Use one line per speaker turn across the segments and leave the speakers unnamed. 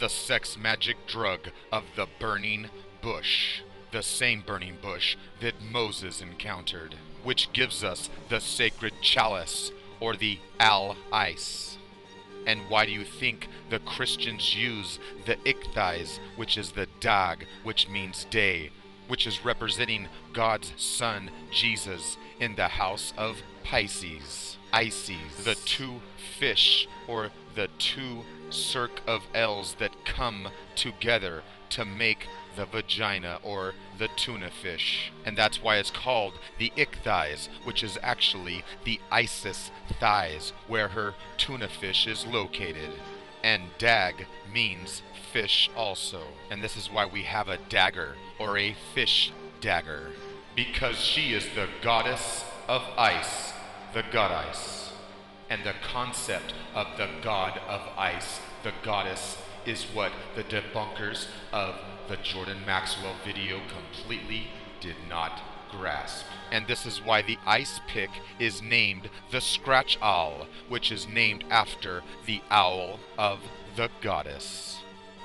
the sex magic drug of the burning bush. The same burning bush that Moses encountered, which gives us the sacred chalice, or the al-ice. And why do you think the Christians use the ichthys, which is the dag, which means day, which is representing God's Son, Jesus, in the house of Pisces, Ices, the two fish, or the two cirque of L's that come together to make the vagina, or the tuna fish. And that's why it's called the ichthys, which is actually the Isis thighs, where her tuna fish is located. And dag means fish also. And this is why we have a dagger, or a fish dagger, because she is the goddess of ice, the goddess. And the concept of the god of ice, the goddess, is what the debunkers of the Jordan Maxwell video completely did not grasp. And this is why the ice pick is named the Scratch Owl, which is named after the owl of the goddess.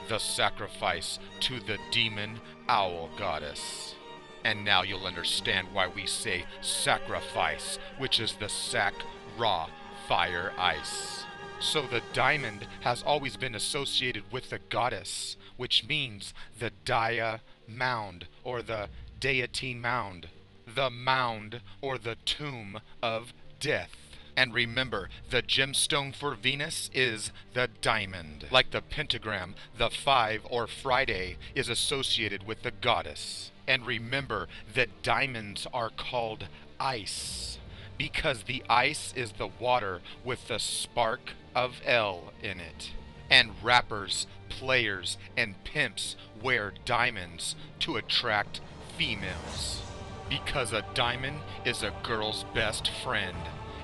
The sacrifice to the demon owl goddess. And now you'll understand why we say sacrifice, which is the sac raw fire ice. So the diamond has always been associated with the goddess, which means the Dia mound, or the deity mound, the mound or the tomb of death. And remember, the gemstone for Venus is the diamond. Like the pentagram, the 5 or Friday is associated with the goddess. And remember that diamonds are called ice, because the ice is the water with the spark of L in it. And rappers, players, and pimps wear diamonds to attract females, because a diamond is a girl's best friend.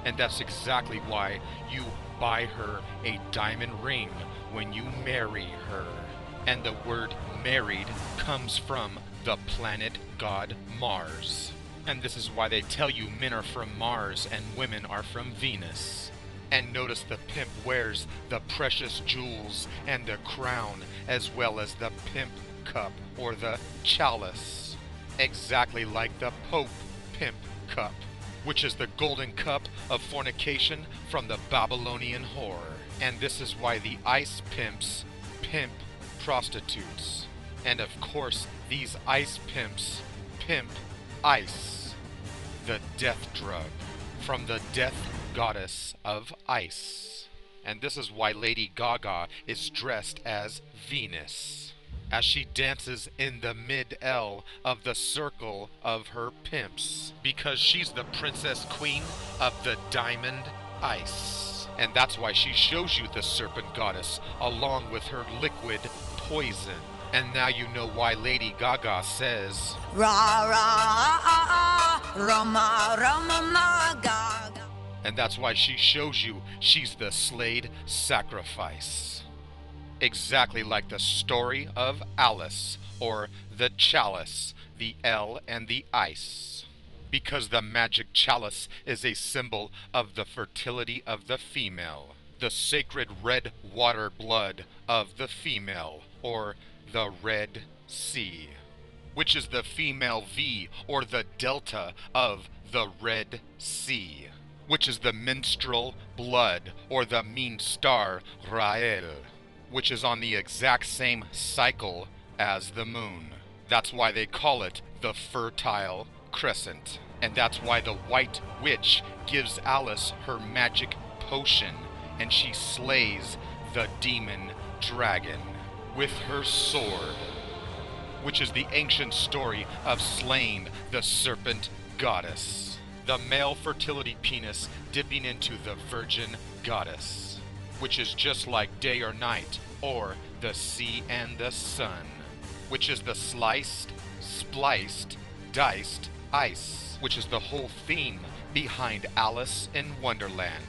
And that's exactly why you buy her a diamond ring when you marry her. And the word married comes from the planet god Mars. And this is why they tell you men are from Mars and women are from Venus. And notice the pimp wears the precious jewels and the crown, as well as the pimp cup, or the chalice, exactly like the Pope pimp cup, which is the golden cup of fornication from the Babylonian whore. And this is why the ice pimps pimp prostitutes. And of course, these ice pimps pimp ice, the death drug, from the death goddess of ice. And this is why Lady Gaga is dressed as Venus, as she dances in the mid-L of the circle of her pimps, because she's the princess queen of the diamond ice. And that's why she shows you the serpent goddess along with her liquid poison. And now you know why Lady Gaga says,
Ra ra Rama Rama Gaga.
And that's why she shows you she's the slayed sacrifice. Exactly like the story of Alice, or the chalice, the L and the ice. Because the magic chalice is a symbol of the fertility of the female, the sacred red water blood of the female, or the Red Sea, which is the female V, or the delta of the Red Sea, which is the menstrual blood, or the mean star Rael, which is on the exact same cycle as the moon. That's why they call it the Fertile Crescent. And that's why the White Witch gives Alice her magic potion, and she slays the demon dragon with her sword, which is the ancient story of slaying the serpent goddess, the male fertility penis dipping into the virgin goddess, which is just like day or night, or the sea and the sun, which is the sliced, spliced, diced ice, which is the whole theme behind Alice in Wonderland,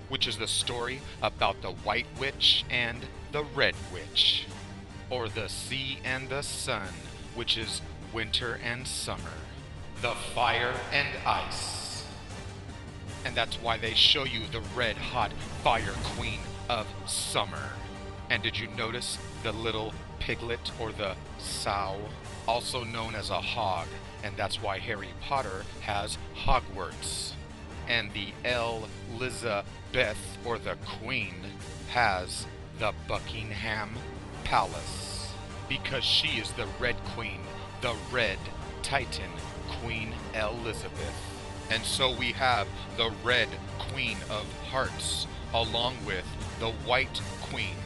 which is the story about the White Witch and the Red Witch, or the sea and the sun, which is winter and summer, the fire and ice. And that's why they show you the red hot fire queen of summer. And did you notice the little piglet or the sow, also known as a hog, and that's why Harry Potter has Hogwarts. And the Elizabeth or the Queen has the Buckingham Palace, because she is the Red Queen, the Red Titan, Queen Elizabeth. And so we have the Red Queen of Hearts, along with the White Queen,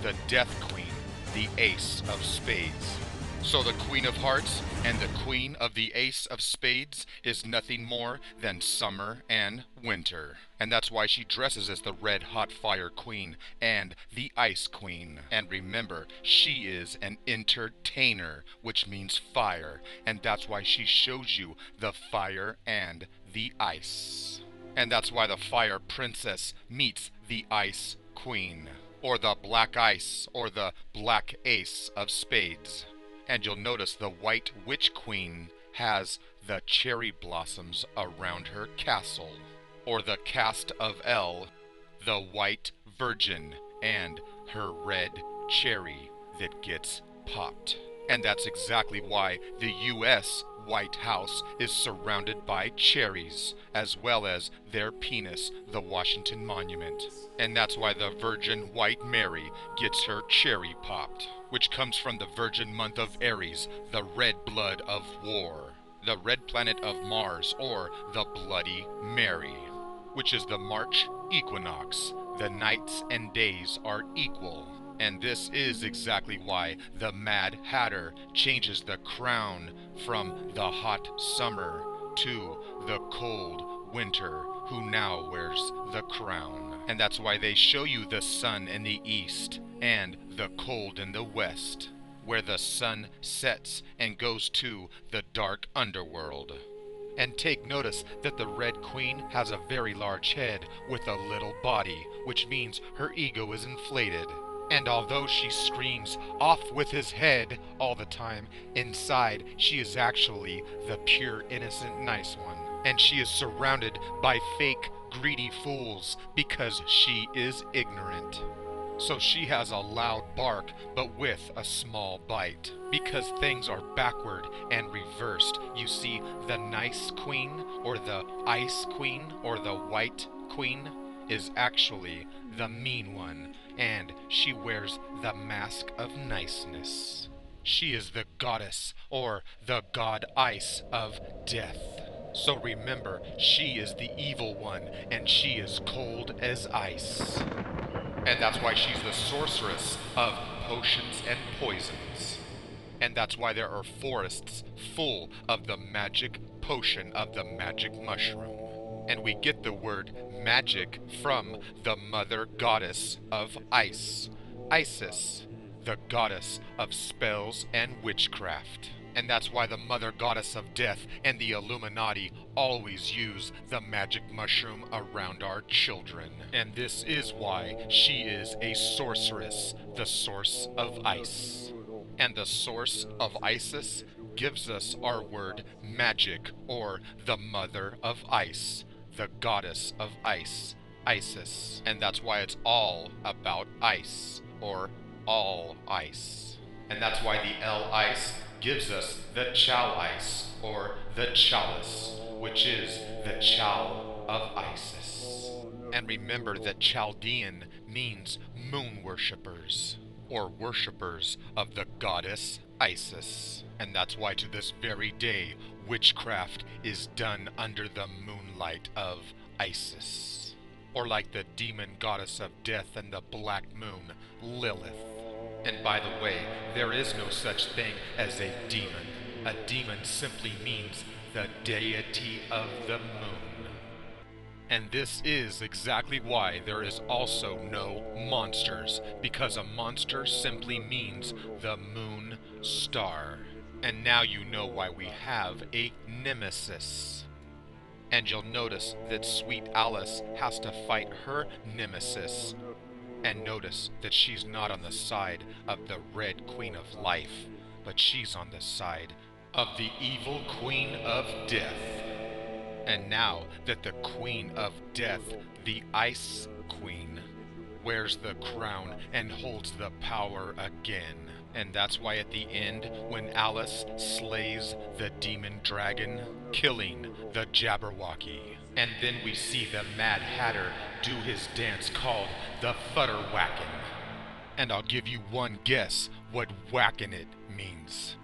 the Death Queen, the Ace of Spades. So the Queen of Hearts and the Queen of the Ace of Spades is nothing more than summer and winter. And that's why she dresses as the Red Hot Fire Queen and the Ice Queen. And remember, she is an entertainer, which means fire. And that's why she shows you the fire and the ice. And that's why the Fire Princess meets the Ice Queen, or the Black Ice, or the Black Ace of Spades. And you'll notice the White Witch Queen has the cherry blossoms around her castle, or the Cast of Elle, the White Virgin, and her red cherry that gets popped. And that's exactly why the U.S. White House is surrounded by cherries, as well as their penis, the Washington Monument. And that's why the Virgin White Mary gets her cherry popped, which comes from the Virgin month of Aries, the red blood of war, the red planet of Mars, or the Bloody Mary, which is the March equinox. The nights and days are equal. And this is exactly why the Mad Hatter changes the crown from the hot summer to the cold winter, who now wears the crown. And that's why they show you the sun in the east and the cold in the west, where the sun sets and goes to the dark underworld. And take notice that the Red Queen has a very large head with a little body, which means her ego is inflated. And although she screams "off with his head" all the time, inside she is actually the pure, innocent, nice one. And she is surrounded by fake, greedy fools because she is ignorant. So she has a loud bark, but with a small bite. Because things are backward and reversed. You see, the nice queen, or the ice queen, or the white queen, is actually the mean one, and she wears the mask of niceness. She is the goddess, or the god ice of death. So remember, she is the evil one, and she is cold as ice. And that's why she's the sorceress of potions and poisons. And that's why there are forests full of the magic potion of the magic mushroom. And we get the word magic from the mother goddess of ice, Isis, the goddess of spells and witchcraft. And that's why the mother goddess of death and the Illuminati always use the magic mushroom around our children. And this is why she is a sorceress, the source of ice. And the source of Isis gives us our word magic, or the mother of ice, the goddess of ice, Isis. And that's why it's all about ice, or all ice. And that's why the L ice gives us the Chal ice, or the chalice, which is the Chal of Isis. And remember that Chaldean means moon worshippers, or worshippers of the goddess Isis. And that's why to this very day, witchcraft is done under the moonlight of Isis. Or like the demon goddess of death and the black moon, Lilith. And by the way, there is no such thing as a demon. A demon simply means the deity of the moon. And this is exactly why there is also no monsters, because a monster simply means the moon star. And now you know why we have a nemesis. And you'll notice that Sweet Alice has to fight her nemesis. And notice that she's not on the side of the Red Queen of Life, but she's on the side of the evil Queen of Death. And now that the Queen of Death, the Ice Queen, wears the crown and holds the power again. And that's why at the end, when Alice slays the demon dragon, killing the Jabberwocky, and then we see the Mad Hatter do his dance called the Futterwhackin'. And I'll give you one guess what whackin' it means.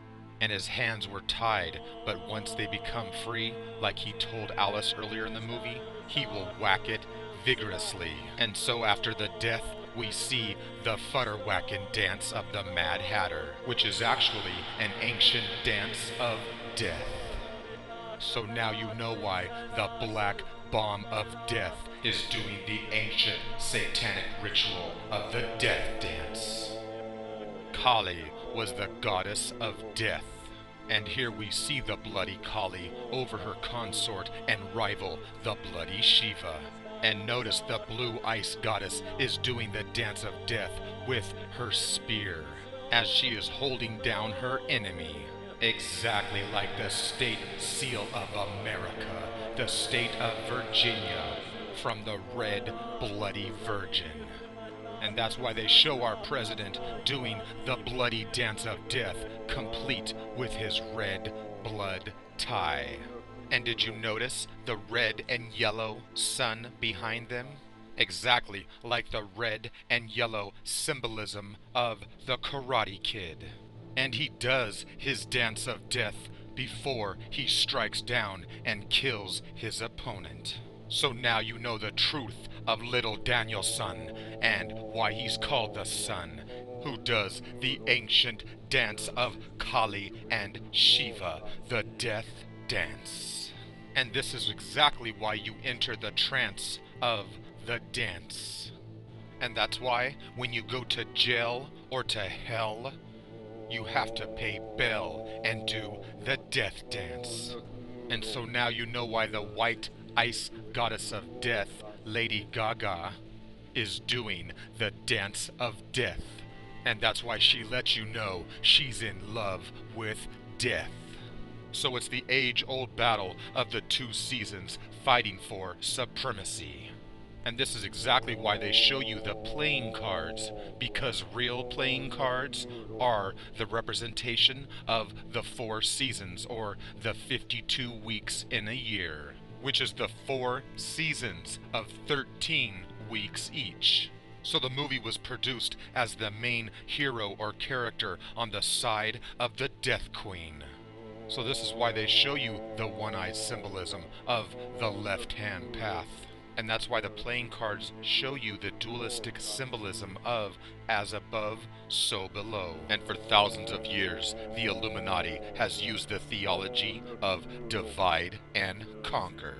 And his hands were tied, but once they become free, like he told Alice earlier in the movie, he will whack it vigorously. And so after the death, we see the Futterwhackin' dance of the Mad Hatter, which is actually an ancient dance of death. So now you know why the Black Bomb of Death is doing the ancient satanic ritual of the death dance. Kali was the goddess of death. And here we see the bloody Kali over her consort and rival, the bloody Shiva. And notice the blue ice goddess is doing the dance of death with her spear, as she is holding down her enemy. Exactly like the state seal of America, the state of Virginia, from the red bloody virgin. And that's why they show our president doing the bloody dance of death, complete with his red blood tie. And did you notice the red and yellow sun behind them? Exactly like the red and yellow symbolism of the Karate Kid. And he does his dance of death before he strikes down and kills his opponent. So now you know the truth of little Daniel-san and why he's called the Sun, who does the ancient dance of Kali and Shiva, the death dance. And this is exactly why you enter the trance of the dance. And that's why when you go to jail or to hell, you have to pay bail and do the death dance. And so now you know why the white ice goddess of death, Lady Gaga, is doing the dance of death. And that's why she lets you know she's in love with death. So it's the age-old battle of the two seasons fighting for supremacy. And this is exactly why they show you the playing cards, because real playing cards are the representation of the 4 seasons, or the 52 weeks in a year, which is the 4 seasons of 13 weeks each. So the movie was produced as the main hero or character on the side of the Death Queen. So this is why they show you the one-eyed symbolism of the left-hand path. And that's why the playing cards show you the dualistic symbolism of as above, so below. And for thousands of years, the Illuminati has used the theology of divide and conquer.